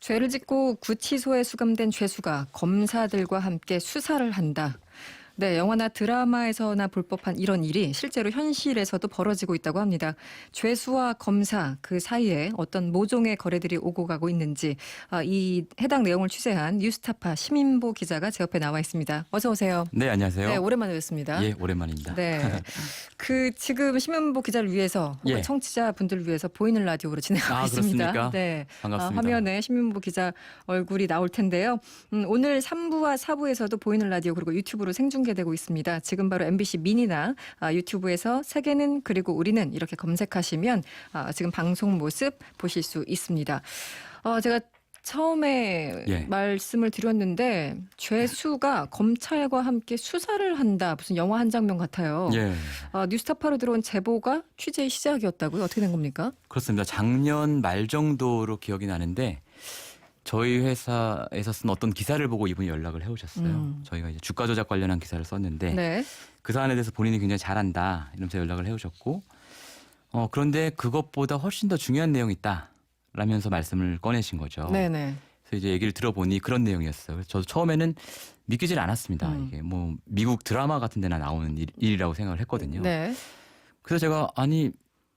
죄를 짓고 구치소에 수감된 죄수가 검사들과 함께 수사를 한다. 네, 영화나 드라마에서나 볼 법한 이런 일이 실제로 현실에서도 벌어지고 있다고 합니다. 죄수와 검사 그 사이에 어떤 모종의 거래들이 오고 가고 있는지 이 해당 내용을 취재한 뉴스타파 시민보 기자가 제 옆에 나와 있습니다. 어서 오세요. 네, 안녕하세요. 네, 오랜만에 뵙습니다. 예, 오랜만입니다. 네, 지금 시민보 기자를 위해서 예. 청취자분들을 위해서 보이는 라디오로 진행하고 있습니다. 그렇습니까? 네, 반갑습니다. 화면에 시민보 기자 얼굴이 나올 텐데요. 오늘 3부와 4부에서도 보이는 라디오 그리고 유튜브로 생중계되고 있습니다. 지금 바로 MBC 미니나 유튜브에서 세계는 그리고 우리는 이렇게 검색하시면 지금 방송 모습 보실 수 있습니다. 제가 처음에 예. 말씀을 드렸는데 죄수가 검찰과 함께 수사를 한다. 무슨 영화 한 장면 같아요. 예, 뉴스타파로 들어온 제보가 취재의 시작이었다고요? 어떻게 된 겁니까? 그렇습니다. 작년 말 정도로 기억이 나는데 저희 회사에서 쓴 어떤 기사를 보고 이분이 연락을 해오셨어요. 저희가 이제 주가 조작 관련한 기사를 썼는데 네. 그 사안에 대해서 본인이 굉장히 잘한다 이러면서 연락을 해오셨고 그런데 그것보다 훨씬 더 중요한 내용이 있다라면서 말씀을 꺼내신 거죠. 네네. 그래서 이제 얘기를 들어보니 그런 내용이었어요. 그래서 저도 처음에는 믿기질 않았습니다. 이게 뭐 미국 드라마 같은 데나 나오는 일이라고 생각을 했거든요. 네. 그래서 제가 아니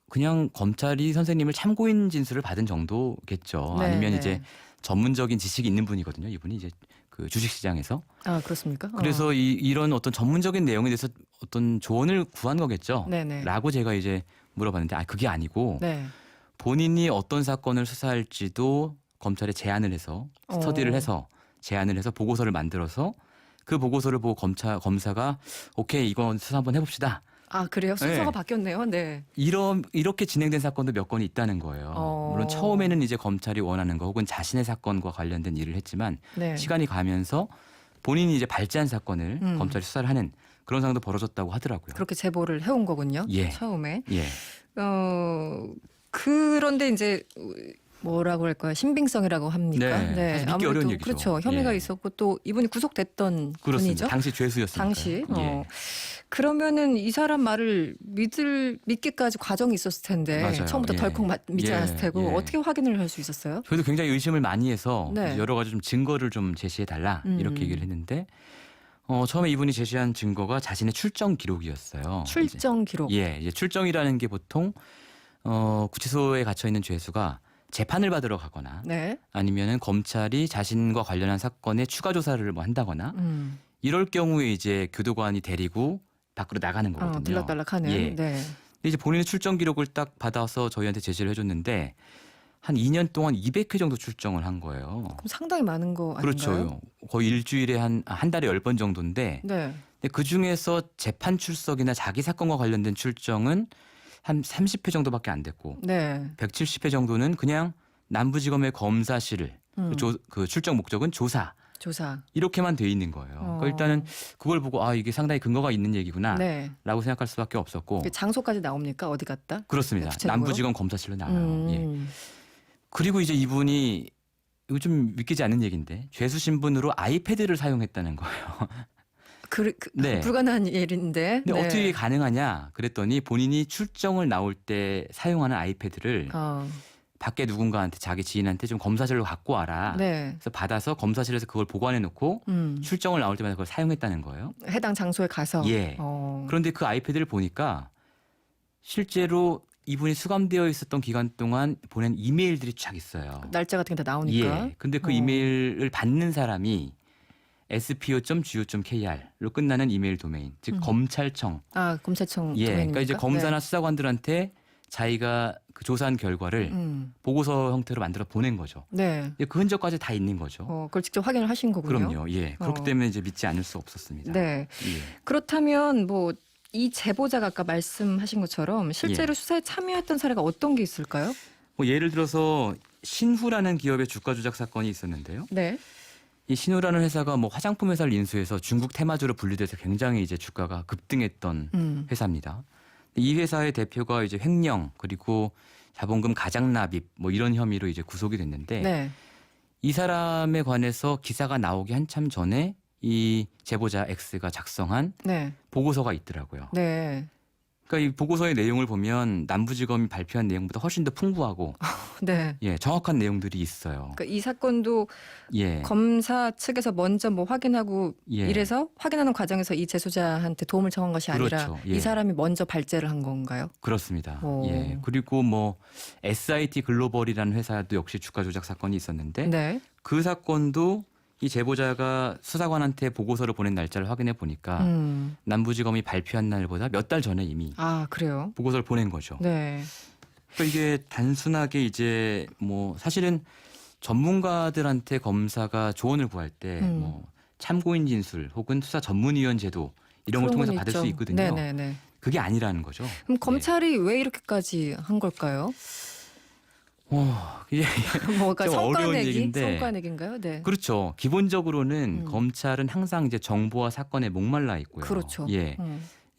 그냥 검찰이 선생님을 참고인 진술을 받은 정도겠죠. 네, 아니면 네. 이제 전문적인 지식이 있는 분이거든요. 이분이 이제 그 주식시장에서. 그렇습니까? 그래서 이런 어떤 전문적인 내용에 대해서 어떤 조언을 구한 거겠죠. 네네. 라고 제가 이제 물어봤는데 그게 아니고 네. 본인이 어떤 사건을 수사할지도 검찰에 제안을 해서 스터디를 해서 제안을 해서 보고서를 만들어서 그 보고서를 보고 검사가 오케이 이건 수사 한번 해봅시다. 그래요? 순서가 네. 바뀌었네요. 네. 이렇게 진행된 사건도 몇 건이 있다는 거예요. 물론 처음에는 이제 검찰이 원하는 거 혹은 자신의 사건과 관련된 일을 했지만 네. 시간이 가면서 본인이 이제 발제한 사건을 검찰이 수사를 하는 그런 상황도 벌어졌다고 하더라고요. 그렇게 제보를 해온 거군요. 예. 처음에. 예. 그런데 이제 뭐라고 할까요? 신빙성이라고 합니까? 네, 사실 믿기 어려운 얘기죠. 그렇죠. 혐의가 예. 있었고 또 이분이 구속됐던 그렇습니다. 분이죠. 당시 죄수였으니까. 당시. 예. 그러면은 이 사람 말을 믿기까지 과정이 있었을 텐데 맞아요. 처음부터 예. 덜컥 믿지 예. 않았을 테고 예. 어떻게 확인을 할 수 있었어요? 저희도 굉장히 의심을 많이 해서 네. 여러 가지 좀 증거를 좀 제시해 달라 이렇게 얘기를 했는데 처음에 이분이 제시한 증거가 자신의 출정 기록이었어요. 출정 기록. 이제 출정이라는 게 보통 구치소에 갇혀 있는 죄수가 재판을 받으러 가거나 네. 아니면은 검찰이 자신과 관련한 사건에 추가 조사를 뭐 한다거나 이럴 경우에 이제 교도관이 데리고 밖으로 나가는 거거든요. 들락달락하는. 예. 네. 근데 이제 본인의 출정 기록을 딱 받아서 저희한테 제시를 해줬는데 한 2년 동안 200회 정도 출정을 한 거예요. 그럼 상당히 많은 거 아닌가요? 그렇죠. 거의 일주일에 한 달에 10번 정도인데 네. 근데 그중에서 재판 출석이나 자기 사건과 관련된 출정은 한 30회 정도밖에 안 됐고 네. 170회 정도는 그냥 남부지검의 검사실을 그 출정 목적은 조사 조사. 이렇게만 돼 있는 거예요. 그러니까 일단은 그걸 보고 이게 상당히 근거가 있는 얘기구나라고 네. 생각할 수밖에 없었고 그 장소까지 나옵니까? 어디 갔다? 그렇습니다. 구체적으로? 남부지검 검사실로 나와요. 예. 음. 그리고 이제 이분이 이거 좀 믿기지 않는 얘기인데 죄수 신분으로 아이패드를 사용했다는 거예요. 네. 불가능한 일인데. 근데 네. 어떻게 가능하냐 그랬더니 본인이 출정을 나올 때 사용하는 아이패드를 밖에 누군가한테 자기 지인한테 좀 검사실로 갖고 와라. 네. 그래서 받아서 검사실에서 그걸 보관해 놓고 출정을 나올 때마다 그걸 사용했다는 거예요. 해당 장소에 가서. 예. 그런데 그 아이패드를 보니까 실제로 이분이 수감되어 있었던 기간 동안 보낸 이메일들이 쫙 있어요. 날짜 같은 게 다 나오니까. 예. 근데 그 이메일을 받는 사람이 spo.go.kr로 끝나는 이메일 도메인, 즉 검찰청. 검찰청. 예. 도면입니까? 그러니까 이제 검사나 네. 수사관들한테 자기가 그 조사한 결과를 보고서 형태로 만들어 보낸 거죠. 네. 그 흔적까지 다 있는 거죠. 그걸 직접 확인을 하신 거군요. 그럼요. 예. 그렇기 때문에 이제 믿지 않을 수 없었습니다. 네. 예. 그렇다면 뭐 이 제보자가 아까 말씀하신 것처럼 실제로 예. 수사에 참여했던 사례가 어떤 게 있을까요? 뭐 예를 들어서 신후라는 기업의 주가 조작 사건이 있었는데요. 네. 이 신후라는 회사가 뭐 화장품 회사를 인수해서 중국 테마주로 분류돼서 굉장히 이제 주가가 급등했던 회사입니다. 이 회사의 대표가 이제 횡령 그리고 자본금 가장납입 뭐 이런 혐의로 이제 구속이 됐는데 네. 이 사람에 관해서 기사가 나오기 한참 전에 이 제보자 X가 작성한 네. 보고서가 있더라고요. 네. 그러니까 이 보고서의 내용을 보면 남부지검이 발표한 내용보다 훨씬 더 풍부하고 네. 예, 정확한 내용들이 있어요. 그러니까 이 사건도 예. 검사 측에서 먼저 뭐 확인하고 예. 이래서 확인하는 과정에서 이 재소자한테 도움을 청한 것이 아니라 그렇죠. 예. 이 사람이 먼저 발제를 한 건가요? 그렇습니다. 오. 예. 그리고 뭐 SIT 글로벌이라는 회사도 역시 주가 조작 사건이 있었는데 네. 그 사건도 이 제보자가 수사관한테 보고서를 보낸 날짜를 확인해 보니까 남부지검이 발표한 날보다 몇 달 전에 이미 아, 그래요? 보고서를 보낸 거죠. 네. 그러니까 이게 단순하게 이제 뭐 사실은 전문가들한테 검사가 조언을 구할 때 뭐 참고인 진술 혹은 수사 전문위원 제도 이런 걸 그런 통해서 건 받을 있죠. 수 있거든요. 네네네. 그게 아니라는 거죠. 그럼 검찰이 왜 이렇게까지 한 걸까요? 이게 뭐가 좀 어려운 성과내기? 얘기인데. 성과내기인가요? 네. 그렇죠. 기본적으로는 검찰은 항상 이제 정보와 사건에 목말라 있고요. 그렇죠. 예.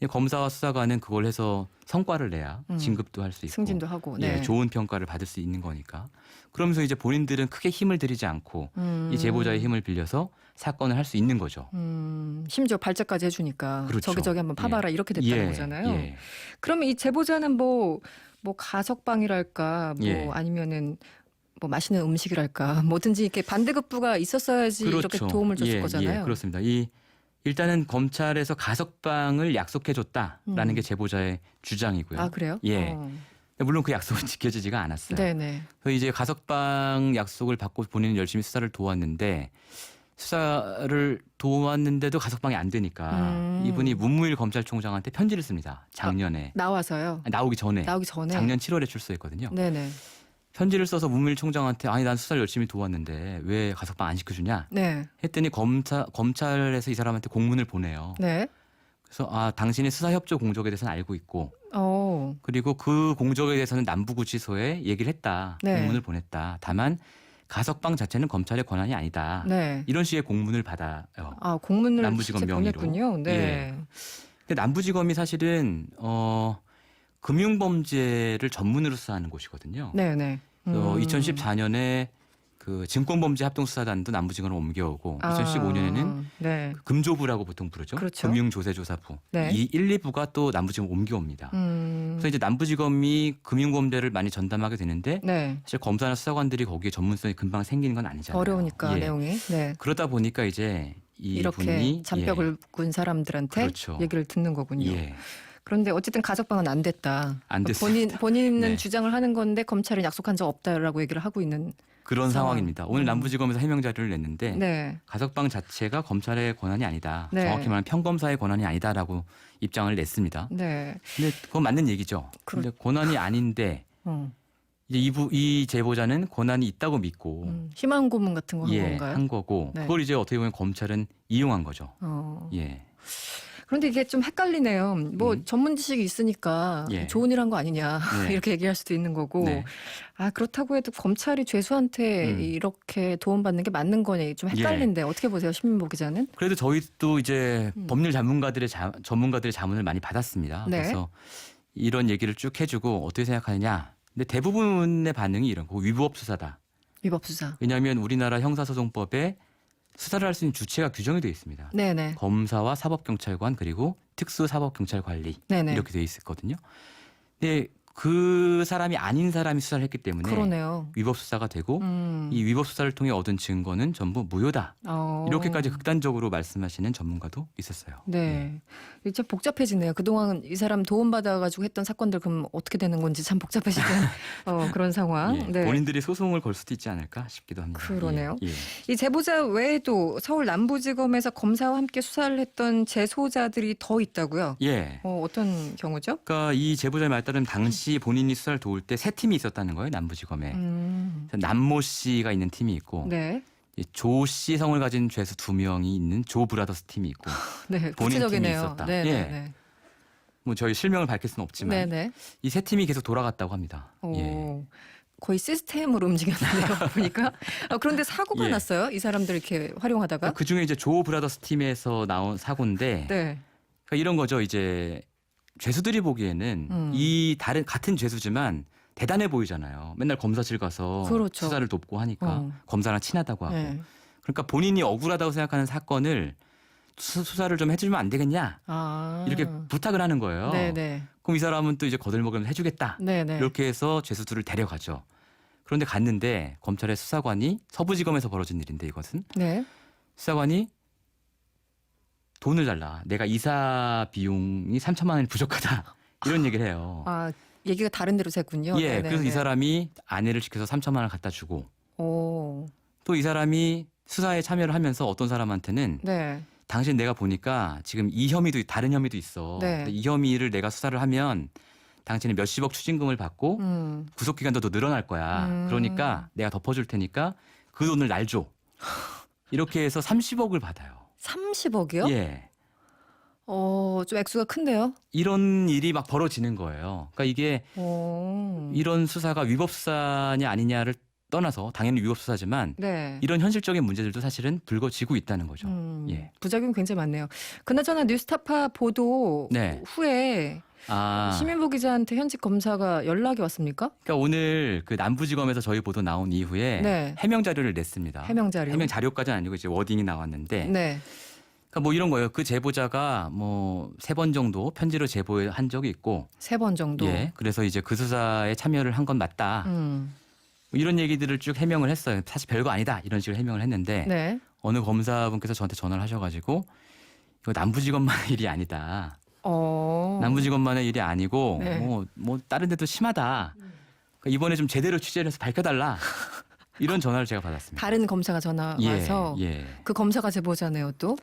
검사와 수사관은 그걸 해서 성과를 내야 진급도 할 수 있고 승진도 하고. 예, 네. 좋은 평가를 받을 수 있는 거니까. 그러면서 이제 본인들은 크게 힘을 들이지 않고 이 제보자의 힘을 빌려서 사건을 할 수 있는 거죠. 심지어 발제까지 해주니까 그렇죠. 저기 한번 파봐라 이렇게 됐다는 거잖아요. 예. 그러면 이 제보자는 뭐 가석방이랄까 뭐 예. 아니면은 뭐 맛있는 음식이랄까 뭐든지 이렇게 반대급부가 있었어야지 그렇죠. 이렇게 도움을 줬을 예, 거잖아요. 예, 그렇습니다. 일단은 검찰에서 가석방을 약속해줬다라는 게 제보자의 주장이고요. 아, 그래요? 예. 물론 그 약속은 지켜지지가 않았어요. 네네. 그래서 이제 가석방 약속을 받고 본인은 열심히 수사를 도왔는데 수사를 도왔는데도 가석방이 안 되니까 이분이 문무일 검찰총장한테 편지를 씁니다. 작년에. 나와서요. 나오기 전에. 나오기 전에. 작년 7월에 출소했거든요. 네네. 편지를 써서 문무일 총장한테 아니 난 수사를 열심히 도왔는데 왜 가석방 안 시켜주냐 네. 했더니 검찰에서 이 사람한테 공문을 보내요. 네. 그래서 당신의 수사협조 공적에 대해서는 알고 있고 어. 그리고 그 공적에 대해서는 남부구치소에 얘기를 했다. 네. 공문을 보냈다. 다만 가석방 자체는 검찰의 권한이 아니다. 네. 이런 식의 공문을 받아요. 아, 공문을 남부지검 실제 명의로. 보냈군요. 네. 예. 근데 남부지검이 사실은 금융범죄를 전문으로 수사하는 곳이거든요. 네네. 2014년에 그 증권범죄합동수사단도 남부지검으로 옮겨오고 2015년에는 네. 금조부라고 보통 부르죠. 그렇죠. 금융조세조사부. 네. 이 1, 2부가 또 남부지검 옮겨옵니다. 그래서 이제 남부지검이 금융범죄를 많이 전담하게 되는데 네. 사실 검사나 수사관들이 거기에 전문성이 금방 생기는 건 아니잖아요. 어려우니까 예. 내용이. 네. 그러다 보니까 이제 이렇게 이분이 잔뼈를 군 사람들한테 그렇죠. 얘기를 듣는 거군요. 예. 그런데 어쨌든 가석방은 안 됐다. 안 됐습니다. 본인은 네. 주장을 하는 건데 검찰은 약속한 적 없다라고 얘기를 하고 있는 그런 상황. 상황입니다. 오늘 남부지검에서 해명 자료를 냈는데 네. 가석방 자체가 검찰의 권한이 아니다. 네. 정확히 말하면 평검사의 권한이 아니다라고 입장을 냈습니다. 네. 근데 그건 맞는 얘기죠. 그런데 권한이 아닌데 이제 이 제보자는 권한이 있다고 믿고 희망 고문 같은 거 한 예, 건가요? 한 거고 네. 그걸 이제 어떻게 보면 검찰은 이용한 거죠. 예. 그런데 이게 좀 헷갈리네요. 뭐 전문 지식이 있으니까 예. 좋은 일 한 거 아니냐 네. 이렇게 얘기할 수도 있는 거고 네. 그렇다고 해도 검찰이 죄수한테 이렇게 도움받는 게 맞는 거니 좀 헷갈린데 어떻게 보세요, 신민보 기자는? 그래도 저희도 이제 법률 전문가들의 자문을 많이 받았습니다. 네. 그래서 이런 얘기를 쭉 해주고 어떻게 생각하느냐. 근데 대부분의 반응이 이런 거 위법 수사다. 위법 수사. 왜냐하면 우리나라 형사소송법에 수사를 할 수 있는 주체가 규정이 되어 있습니다. 네네. 검사와 사법경찰관 그리고 특수사법경찰관리 네네. 이렇게 되어 있거든요. 근데 그 사람이 아닌 사람이 수사를 했기 때문에 그러네요. 위법 수사가 되고 이 위법 수사를 통해 얻은 증거는 전부 무효다. 이렇게까지 극단적으로 말씀하시는 전문가도 있었어요. 네. 이게 참 복잡해지네요. 그동안 이 사람 도움받아가지고 했던 사건들 그럼 어떻게 되는 건지 참 복잡해지는 그런 상황. 예. 네. 본인들이 소송을 걸 수도 있지 않을까 싶기도 합니다. 그러네요. 예. 예. 이 제보자 외에도 서울 남부지검에서 검사와 함께 수사를 했던 재소자들이 더 있다고요? 예. 어떤 경우죠? 그러니까 이 제보자의 말 따르면 당시 본인이 수사를 도울 때 세 팀이 있었다는 거예요. 남부지검에. 남모 씨가 있는 팀이 있고 네. 조 씨 성을 가진 죄수 2명이 있는 조 브라더스 팀이 있고 네. 본인 팀이 구체적이네요. 있었다. 네. 예. 네. 뭐 저희 실명을 밝힐 수는 없지만 네네. 이 세 팀이 계속 돌아갔다고 합니다. 예. 거의 시스템으로 움직였는데요. 보니까. 그런데 사고가 예. 났어요. 이 사람들 이렇게 활용하다가. 그 중에 이제 조 브라더스 팀에서 나온 사고인데 네. 그러니까 이런 거죠. 이제 죄수들이 보기에는 이 같은 죄수지만 대단해 보이잖아요. 맨날 검사실 가서 그렇죠. 수사를 돕고 하니까 검사랑 친하다고 하고. 네. 그러니까 본인이 억울하다고 생각하는 사건을 수사를 좀 해주면 안 되겠냐 아. 이렇게 부탁을 하는 거예요. 네네. 그럼 이 사람은 또 이제 거들먹으면 해주겠다. 네네. 이렇게 해서 죄수들을 데려가죠. 그런데 갔는데 검찰의 수사관이 서부지검에서 벌어진 일인데 이것은 네. 수사관이 돈을 달라. 내가 이사 비용이 3천만 원이 부족하다. 이런 얘기를 해요. 아, 얘기가 다른 데로 샜군요. 예, 네네네. 그래서 이 사람이 아내를 시켜서 3천만 원을 갖다 주고 오. 또 이 사람이 수사에 참여를 하면서 어떤 사람한테는 네. 당신 내가 보니까 지금 이 혐의도 다른 혐의도 있어. 네. 근데 이 혐의를 내가 수사를 하면 당신은 몇십억 추징금을 받고 구속 기간도 더 늘어날 거야. 그러니까 내가 덮어줄 테니까 그 돈을 날 줘. 이렇게 해서 30억을 받아요. 30억이요? 예. 좀 액수가 큰데요? 이런 일이 막 벌어지는 거예요. 그러니까 이게 이런 수사가 위법 수사냐 아니냐를 떠나서 당연히 위법 수사지만 네. 이런 현실적인 문제들도 사실은 불거지고 있다는 거죠. 예. 부작용이 굉장히 많네요. 그나저나 뉴스타파 보도 네. 후에 아, 시민보 기자한테 현직 검사가 연락이 왔습니까? 그러니까 오늘 그 남부지검에서 저희 보도 나온 이후에 네. 해명 자료를 냈습니다. 해명 자료. 해명 자료까지는 아니고 이제 워딩이 나왔는데, 네. 그러니까 뭐 이런 거예요. 그 제보자가 뭐 3번 정도 편지로 제보한 적이 있고, 3번 정도. 예, 그래서 이제 그 수사에 참여를 한 건 맞다. 뭐 이런 얘기들을 쭉 해명을 했어요. 사실 별거 아니다 이런 식으로 해명을 했는데 네. 어느 검사분께서 저한테 전화를 하셔가지고 이거 남부지검만의 일이 아니다. 남부지검만의 일이 아니고 네. 뭐 다른 데도 심하다. 그러니까 이번에 좀 제대로 취재를 해서 밝혀달라. 이런 전화를 제가 받았습니다. 다른 검사가 전화 와서 예. 그 검사가 제보자네요 또.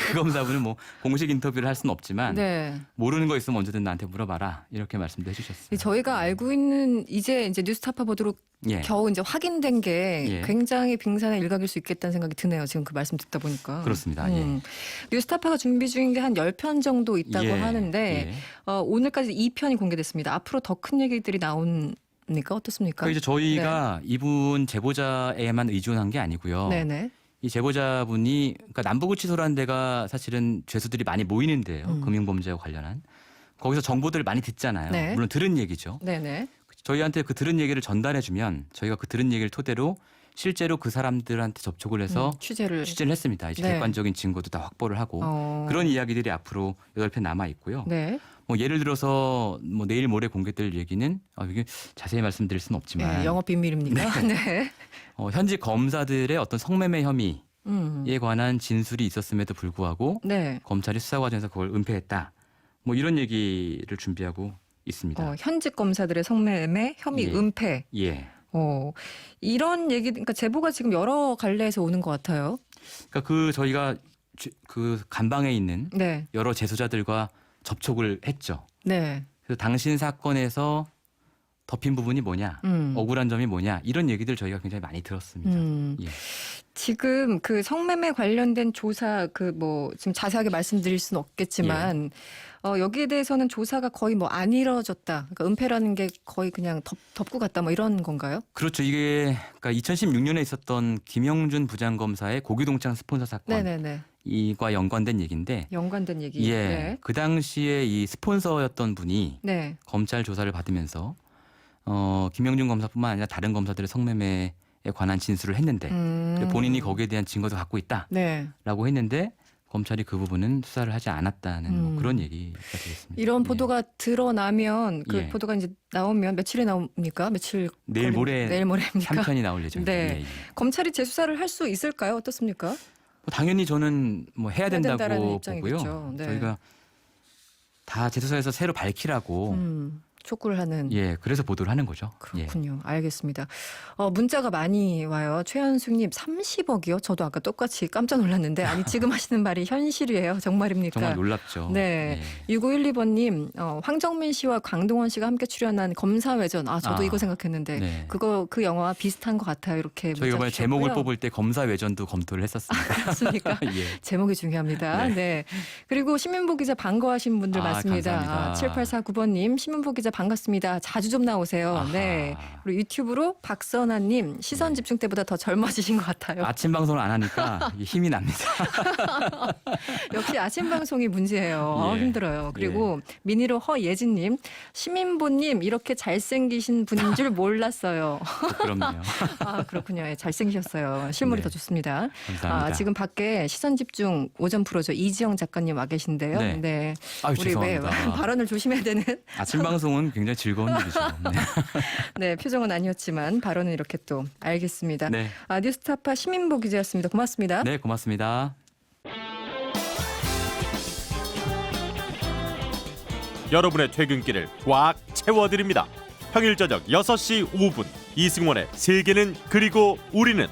그 검사분은 뭐 공식 인터뷰를 할 수는 없지만 네. 모르는 거 있으면 언제든 나한테 물어봐라 이렇게 말씀도 해주셨어요. 저희가 알고 있는 이제 뉴스타파 보도로 예. 겨우 이제 확인된 게 예. 굉장히 빙산의 일각일 수 있겠다는 생각이 드네요. 지금 그 말씀 듣다 보니까. 그렇습니다. 예. 뉴스타파가 준비 중인 게 한 10편 정도 있다고 예. 하는데 예. 오늘까지 2편이 공개됐습니다. 앞으로 더 큰 얘기들이 나옵니까? 어떻습니까? 그러니까 이제 저희가 이분 제보자에만 의존한 게 아니고요. 네네. 이 제보자분이 그러니까 남부구치소라는 데가 사실은 죄수들이 많이 모이는 데예요. 금융범죄와 관련한. 거기서 정보들을 많이 듣잖아요. 네. 물론 들은 얘기죠. 네네. 저희한테 그 들은 얘기를 전달해주면 저희가 그 들은 얘기를 토대로 실제로 그 사람들한테 접촉을 해서 취재를 했습니다. 이제 네. 객관적인 증거도 다 확보를 하고 그런 이야기들이 앞으로 8편 남아 있고요. 네. 뭐 예를 들어서 뭐 내일 모레 공개될 얘기는 이게 자세히 말씀드릴 수는 없지만 네, 영업 비밀입니까? 네. 현직 검사들의 어떤 성매매 혐의에 관한 진술이 있었음에도 불구하고 네. 검찰이 수사 과정에서 그걸 은폐했다. 뭐 이런 얘기를 준비하고 있습니다. 현직 검사들의 성매매 혐의 예. 은폐. 예. 이런 얘기, 그러니까 제보가 지금 여러 갈래에서 오는 것 같아요. 그러니까 저희가 그 감방에 있는 네. 여러 재소자들과 접촉을 했죠. 네. 그래서 당신 사건에서 덮인 부분이 뭐냐, 억울한 점이 뭐냐 이런 얘기들 저희가 굉장히 많이 들었습니다. 예. 지금 그 성매매 관련된 조사 지금 자세하게 말씀드릴 수는 없겠지만 여기에 대해서는 조사가 거의 안 이뤄졌다. 그러니까 은폐라는 게 거의 그냥 덮고 갔다 뭐 이런 건가요? 그렇죠. 이게 그러니까 2016년에 있었던 김영준 부장검사의 고기동창 스폰서 사건 네네네. 이과 연관된 얘기인데 연관된 얘기. 예. 네. 그 당시에 이 스폰서였던 분이 네. 검찰 조사를 받으면서 김영준 검사뿐만 아니라 다른 검사들의 성매매에 관한 진술을 했는데 본인이 거기에 대한 증거도 갖고 있다라고 네. 했는데 검찰이 그 부분은 수사를 하지 않았다는 뭐 그런 얘기가 되겠습니다. 이런 예. 보도가 드러나면 그 예. 보도가 이제 나오면 며칠에 나옵니까? 며칠 내일 모레입니까? 3편이 나올 예정입니다. 네. 예, 예. 검찰이 재수사를 할 수 있을까요? 어떻습니까? 뭐 당연히 저는 뭐 해야 된다라는 된다고 입장이겠죠. 보고요. 네. 저희가 다 재수사에서 새로 밝히라고 촉구를 하는. 예, 그래서 보도를 하는 거죠. 예. 그렇군요. 알겠습니다. 문자가 많이 와요. 최현숙님 30억이요? 저도 아까 똑같이 깜짝 놀랐는데 아니 지금 하시는 말이 현실이에요. 정말입니까? 정말 놀랍죠. 네. 예. 6512번님 황정민 씨와 강동원 씨가 함께 출연한 검사외전. 저도 이거 생각했는데 네. 그 영화와 비슷한 것 같아요. 이렇게 저희 이번에 문자 제목을 주셨고요. 뽑을 때 검사 외전도 검토를 했었습니다. 그렇습니까? 예. 제목이 중요합니다. 네. 네. 그리고 시민보 기자 반가워하신 분들 많습니다. 감사합니다. 7849번님 시민보 기자 반갑습니다. 자주 좀 나오세요. 아하. 네. 그리고 유튜브로 박선아님 시선 집중 때보다 더 젊어지신 것 같아요. 아침 방송을 안 하니까 이게 힘이 납니다. 역시 아침 방송이 문제예요. 예. 힘들어요. 그리고 미니로 허예진님, 시민보님 이렇게 잘생기신 분인 줄 몰랐어요. 부끄럽네요. 아 그렇군요. 예, 잘생기셨어요. 실물이 네. 더 좋습니다. 감사합니다. 지금 밖에 시선 집중 오전 프로죠 이지영 작가님 와 계신데요. 네. 아유, 우리 왜 죄송합니다. 발언을 조심해야 되는. 아침 방송은 굉장히 즐거운 일이죠. 네. 네, 표정은 아니었지만 발언은 이렇게 또 알겠습니다. 네. 뉴스타파 시민보 기자였습니다. 고맙습니다. 네, 고맙습니다. 여러분의 퇴근길을 꽉 채워드립니다. 평일 저녁 6시 5분 이승원의 세계는 그리고 우리는